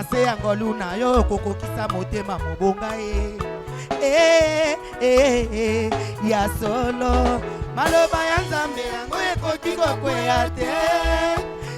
nase yango luna yo kokokisa motema mobonga ya solo maloba ya nzambe yango ekoki kokwea te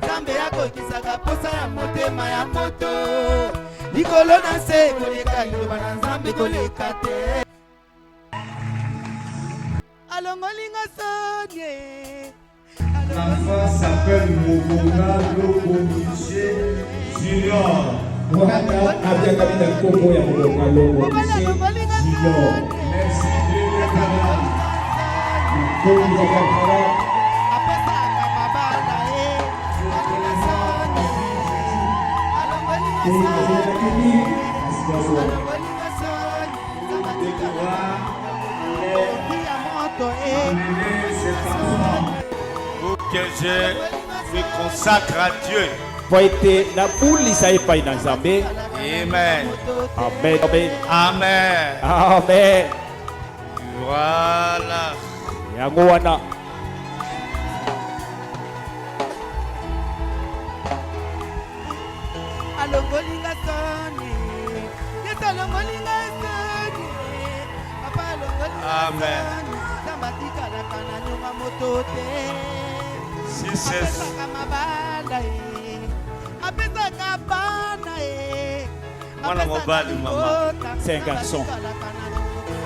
nzambe akokisaka posa ya motema ya moto likolo na se koleka liloba na nzambe koleka te alongolinga sonye l'enfant s'appelle Mobonga Lobomiché Junior. Mwaka abiakabida kombo ya Mobonga Lobomiché Junior. Merci Dieu le canal. Kombo ya Kakara. apesaka mabala alongolinga sonye Pour que je me consacre à Dieu. Poite na bulisa epai na Nzambe. Amen. Amen. Amen. Amen. Amen. Voilà. Yango wana. alongolinga sonye yesu alongolinga sonye papa alongolinga Amen. tambatikalaka na nyonga moto te Si c'est apesaka mabala apesaka bana Mwana mobali, mama. C'est un garçon.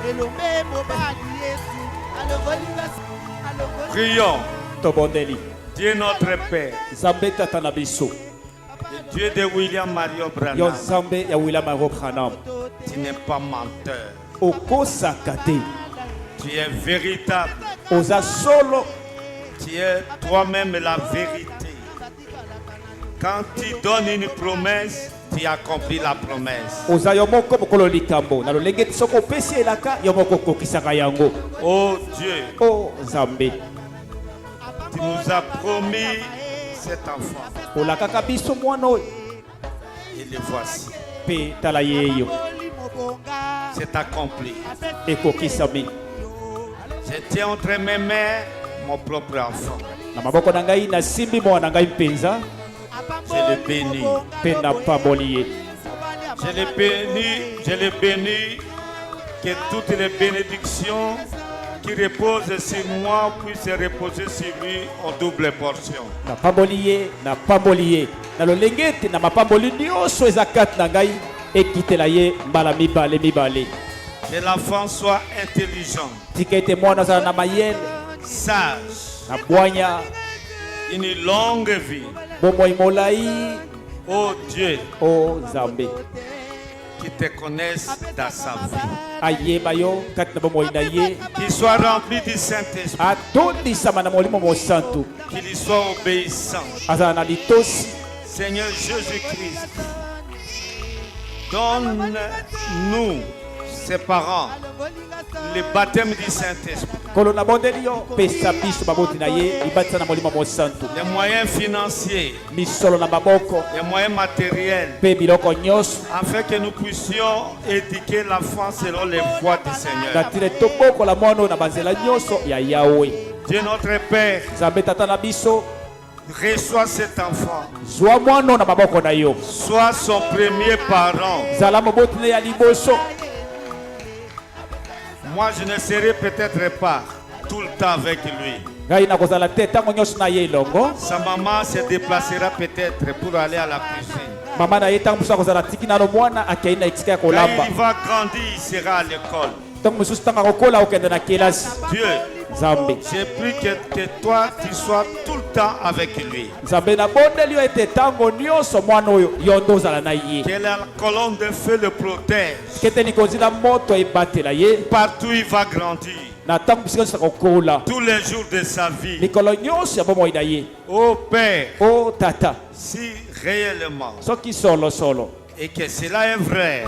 elombe mobali yesu alongolinga prions. Tobondeli. Dieu notre Père, Nzambe tata na biso. le Dieu de William Mario Yo Branham, Nzambe ya William Branham. tu n'es pas menteur. Okosaka te. Tu es véritable. Oza solo. Tu es toi-même la vérité. Quand tu donnes une promesse, tu accomplis la promesse. Oza yo moko mokolo likambo. Na lolenge soko pesi elaka yo moko kokisaka yango. Oh Dieu, O Nzambe. tu nous as promis cet enfant. Olakaka biso mwana oyo. Et le voici. Pe tala yeyo. C'est accompli. Ekokisami. Je tiens entre mes mains mon propre enfant. Na maboko na ngai nasimbi mwana na ngai mpenza. Je le bénis. Pe na pamboli ye. Je le bénis, que toutes les bénédictions qui reposent sur moi puissent reposer sur lui en double portion. Na pamboli ye, na pamboli ye. Na lolenge ete na mapamboli nyonso eza kati na ngai ekitela ye mbala mibale mibale. Que l'enfant soit intelligent, Tika ete mwana azala na mayele, sage, na bwanya, une longue vie. bomoi molai. Oh Dieu, O Nzambe. qui te connaisse dans sa vie. Ayeba yo kati na bomoi na ye. Qu'il soit rempli du Saint-Esprit, Atondisama na molimo mosantu. qu'il soit obéissant. Azala na litosi. Seigneur Jésus-Christ, donne-nous, ses parents, le baptême du Saint-Esprit, Kolo na bondeli yo pesa biso baboti na ye libatisa na molimo mosantu. les moyens financiers, Misolo na maboko les moyens matériels, pe biloko nyonso. afin que nous puissions éduquer l'enfant selon les voies du Na Seigneur. tile toboko la mwana oyo na banzela nyonso ya Yahweh. Dieu notre Père, Nzambe tata na biso, reçois cet enfant, zwa mwana oyo na maboko na yo. sois son premier parent. Zala moboti na ya liboso. Moi, je ne serai peut-être pas tout le temps avec lui. Ngai na kozala te tango nyonso na ye elongo. Sa maman se déplacera peut-être pour aller à la cuisine. Mama na ye tango mosusu akozala tiki nano mwana akei na esika ya Quand kolamba. il va grandir, il sera à l'école. Tango mosusu tango akokola okende na kelasi. Dieu, Nzambe. j'ai pris que toi, tu sois tout le temps avec lui. Nzambe na bondeli yo ete tango nyonso mwana oyo yo nde ozala na ye. Que la colonne de feu le protège. Kete likonzi na moto ebatela ye. Partout il va grandir. Na tango bisika nyonso akokola. Tous les jours de sa vie. Mikolo nyonso ya bomoi na ye. Ô Père, O tata. si réellement, Soki solo solo. et que cela est vrai,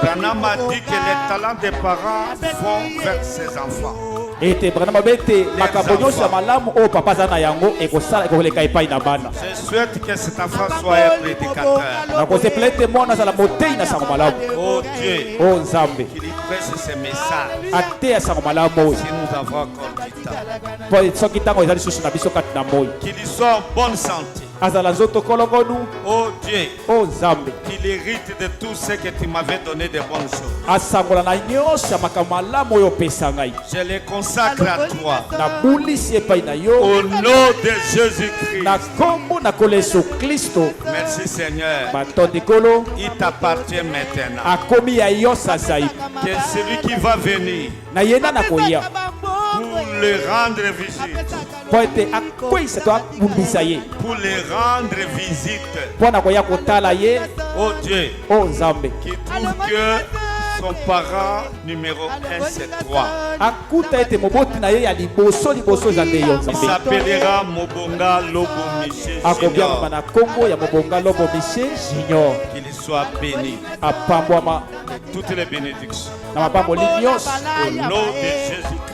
Branham a dit que les talents des parents vont vers ses enfants. Ete Branham abete makambo nyonso ya malamu oyo papa aza na yango ekosala ekoleka epai na bana. Je souhaite que cet enfant soit un prédicateur. Nakosepela ete mwana azala motei na sango malamu. Oh Dieu, O Nzambe. qu'il prêche ce message Ateya sango malamu oyo. si nous avons encore du temps. Po soki ntango eza lisusu na biso kati na moi. Qu'il soit en bonne santé. azala nzoto kolongonu. Oh Dieu, O Nzambe qu'il hérite de tout ce que tu m'avais donné de bonnes choses. asangola na nyonso ya makambo malamu oyo opesa ngai. Je les consacre à toi. Nabulisi epai na yo Au nom de Jésus-Christ. na kombo na nkolo Yesu Kristo. Merci Seigneur. Batondi kolo Il t'appartient maintenant. akomi ya yo sasa hivi. Que celui qui va venir Na yenda na koya pour le rendre visite, po ete akweyisa to abumbisa ye pour le rendre visite. mpo na koya kotala ye. Oh Dieu, O Nzambe qui trouve que son parent numéro 1 c'est toi. akuta ete moboti na ye ya liboso eza nde yo Il Nzambe. s'appellera Mobonga Lobo Michel akobiamama Junior. na kombo ya mobonga lobo miche junior. Qu'il soit béni. apambwama Toutes les bénédictions. na mapamboli nyonso Au nom de Jésus-Christ.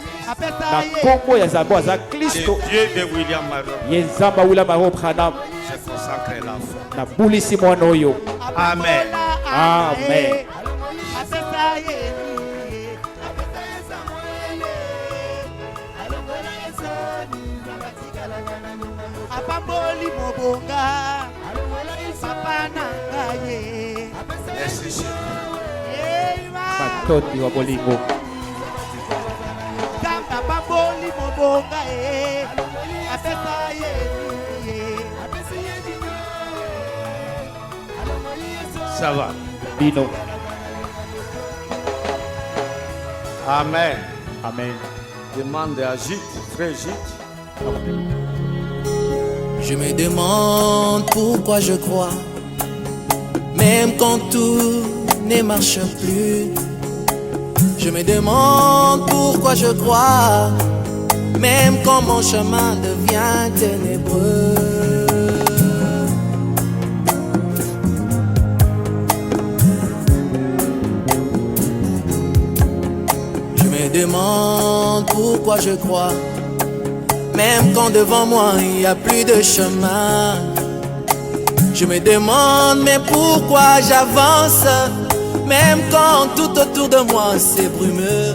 na kombo ya Nzambe aza Le Kristo Dieu de William Maron. ye Nzambe awula Marob Branham. Je consacre l'enfant. nabulisi mwana oyo. Amen. Amen. apamboli mobonga papa na ngai Merci Seigneur. batondi wa bolingo kamba apamboli mobonga apesa ye Ça va. bino. Amen. Amen. Demande à Gite, frère Gite. Je me demande pourquoi je crois, même quand tout ne marche plus. Je me demande pourquoi je crois, même quand mon chemin devient ténébreux. Je me demande pourquoi je crois, même quand devant moi il n'y a plus de chemin. Je me demande mais pourquoi j'avance, même quand tout autour de moi c'est brumeux.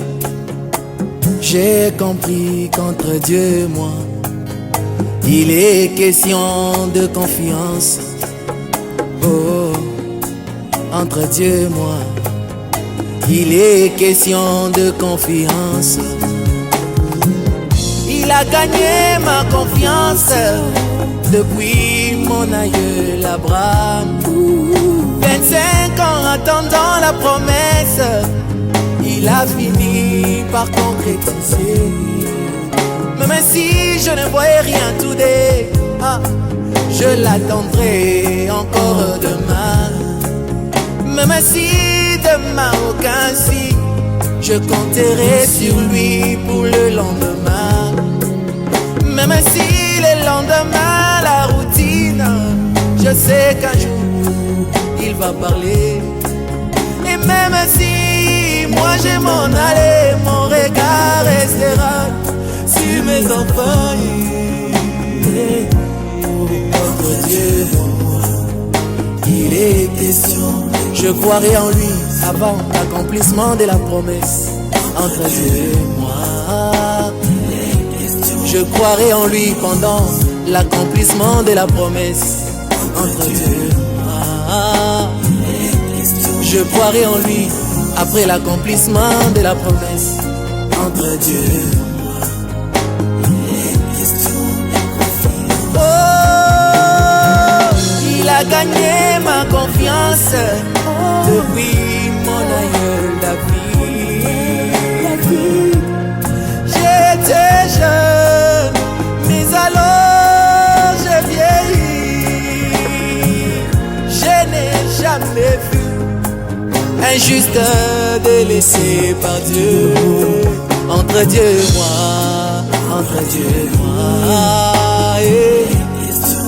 J'ai compris qu'entre Dieu et moi, il est question de confiance. Oh, entre Dieu et moi, il est question de confiance. Il a gagné ma confiance depuis mon aïeul Abraham. 25 ans attendant la promesse, il a fini par concrétiser. Même si je ne voyais rien today, je l'attendrai encore demain. Même si demain aucun signe, je compterai sur lui pour le lendemain. Même si le lendemain la routine, je sais qu'un jour il va parler. Et même si moi je m'en allais, mon regard restera sur mes enfants. Entre Dieu et moi, il est question. Je croirai en lui avant l'accomplissement de la promesse. Entre Dieu et moi, je croirai en lui pendant l'accomplissement de la promesse. Entre Dieu et moi, je croirai en lui après l'accomplissement de la promesse. Entre Dieu et moi, oh, il a gagné ma confiance depuis mon aïeul David. J'étais jeune, mais alors j'ai vieilli. Je n'ai jamais vu un juste délaissé par Dieu. Entre Dieu et moi, entre Dieu et moi,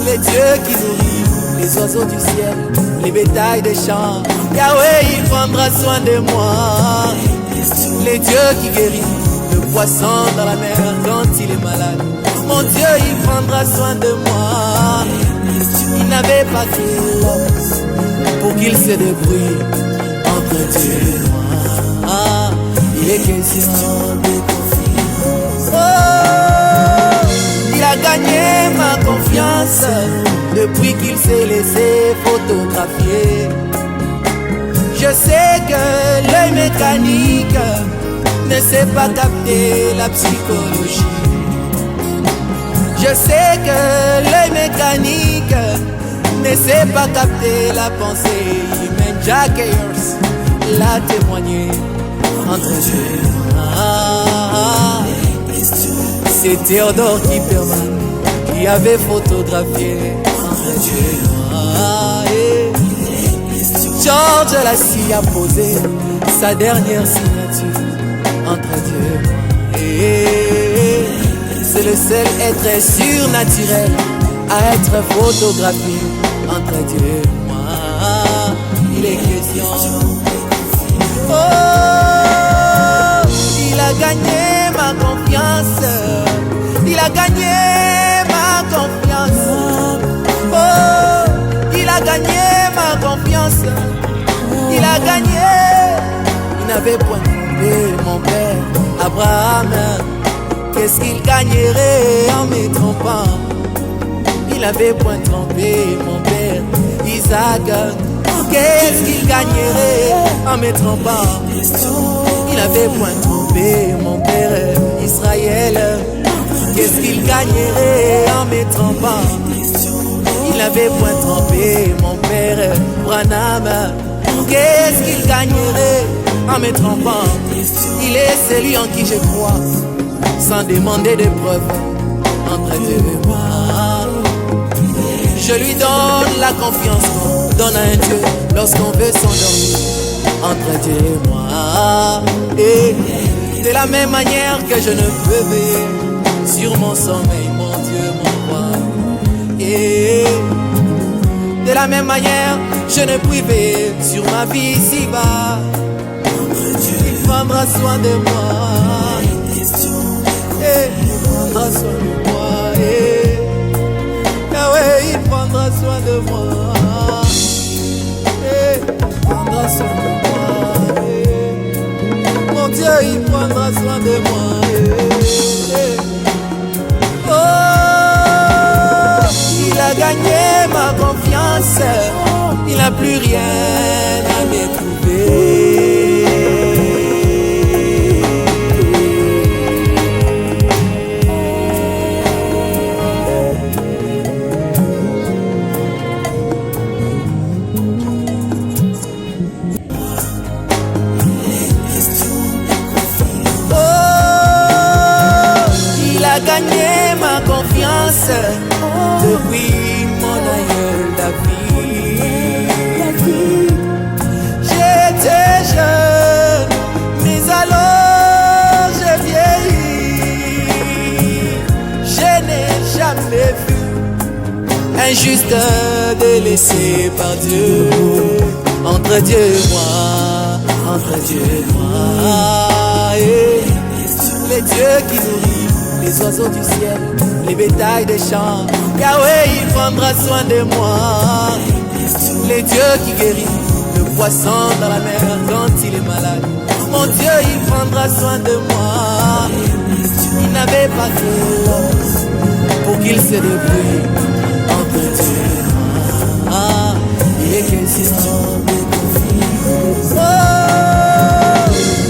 les dieux qui nourrissent les oiseaux du ciel, les bétails des champs, Yahweh il prendra soin de moi. Les dieux qui guérissent le poisson dans la mer quand il est malade, mon Dieu il prendra soin de moi. Il n'avait pas créé l'homme pour qu'il se débrouille. Entre Dieu et moi, il est question de confiance. Oh, il a gagné ma confiance depuis qu'il s'est laissé photographier. Je sais que l'œil mécanique ne sait pas capter la psychologie. Je sais que l'œil mécanique ne sait pas capter la pensée humaine. Jack Ayers l'a témoigné entre Dieu et moi. C'est Théodore Kipperman qui avait photographié entre Dieu et moi. George Lassie a posé sa dernière signature entre Dieu et moi. C'est le seul être surnaturel à être photographié entre Dieu et moi. Il est question. Oh, il a gagné ma confiance. Il a gagné ma confiance. Oh, il a gagné ma confiance. Il a gagné. Il n'avait point trompé mon père Abraham. Qu'est-ce qu'il gagnerait en me trompant? Il avait point trompé mon père Isaac. Qu'est-ce qu'il gagnerait en me trompant? Il avait point trompé mon père Israël. Qu'est-ce qu'il gagnerait en me trompant? Il avait point trompé mon père Branham. Qu'est-ce qu'il gagnerait en me trompant? Il est celui en qui je crois, sans demander de preuves entre Dieu et moi. Je lui donne la confiance qu'on donne à un Dieu lorsqu'on veut s'endormir entre Dieu et moi. Et de la même manière que je ne peux veiller sur mon sommeil, mon Dieu, mon roi. Et de la même manière, je ne puis veiller sur ma vie ici-bas. Il prendra soin de moi. Il prendra soin de moi. Yahweh, il prendra soin de moi. Il prendra soin de moi. Mon Dieu, il prendra soin de moi. Oh, il a gagné ma confiance. Il n'a plus rien à me trouver. Gagné ma confiance depuis mon aïeul David. J'étais jeune, mais alors j'ai vieilli. Je n'ai jamais vu un juste délaissé par Dieu. Entre Dieu et moi, entre Dieu et moi. Et les dieux qui nourrissent les oiseaux du ciel, les bétails des champs. Yahweh, il prendra soin de moi. Les dieux qui guérissent le poisson dans la mer quand il est malade. Mon Dieu, il prendra soin de moi. Il n'avait pas de l'os pour qu'il se débrouille entre Dieu et moi. Il est question de confiance. Oh,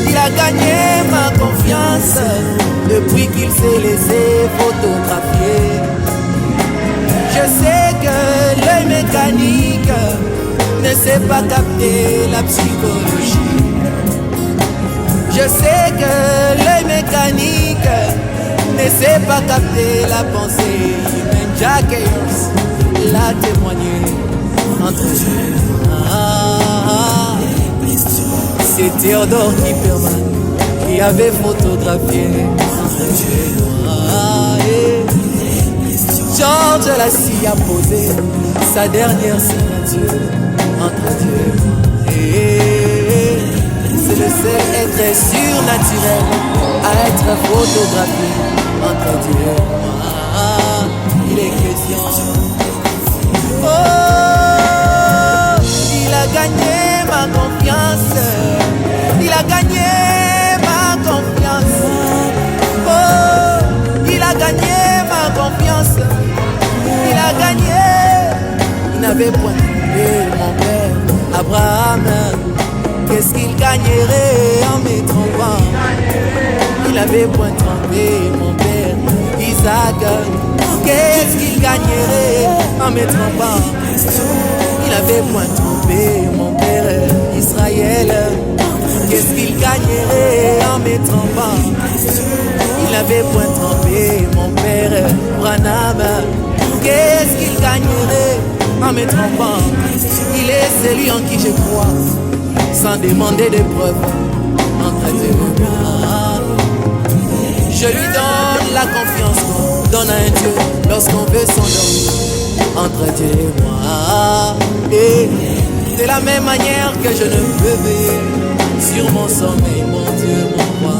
il a gagné ma confiance depuis qu'il s'est laissé photographier. Je sais que l'œil mécanique ne sait pas capter la psychologie. Je sais que l'œil mécanique ne sait pas capter la pensée humaine. Jack Ayers l'a témoigné entre Dieu et moi. C'est Théodore Kipperman qui avait photographié entre Dieu et moi. George Lassie a posé sa dernière signature entre Dieu et moi. C'est le seul être surnaturel à être photographié entre Dieu et moi. Il est question. Oh, il a gagné ma confiance. Il a gagné ma confiance. Oh, il a gagné ma confiance. Il a gagné. avait point trompé mon père Abraham. Qu'est-ce qu'il gagnerait en me trompant? Il avait point trompé mon père Isaac. Qu'est-ce qu'il gagnerait en me trompant? Il avait point trompé mon père Israël. Qu'est-ce qu'il gagnerait en me trompant? Il avait point trompé mon père Branham. Qu'est-ce qu'il gagnerait en me trompant? Il est celui en qui je crois, sans demander de preuves, entre Dieu et moi. Je lui donne la confiance qu'on donne à un Dieu lorsqu'on veut son don, entre Dieu et moi. Et de la même manière que je ne peux veiller sur mon sommeil, mon Dieu, mon roi.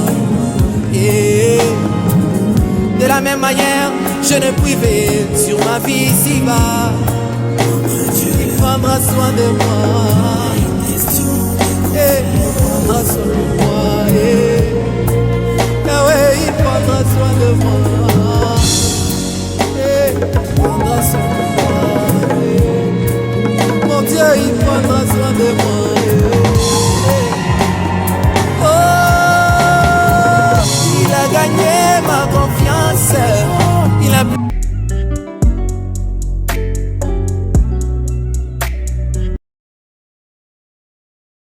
Et de la même manière, je ne puis veiller sur ma vie ici-bas. Il prendra soin de moi. Il prendra soin de moi. Yahweh, il prendra soin de moi. Il prendra soin de moi. Mon Dieu, il prendra soin de moi.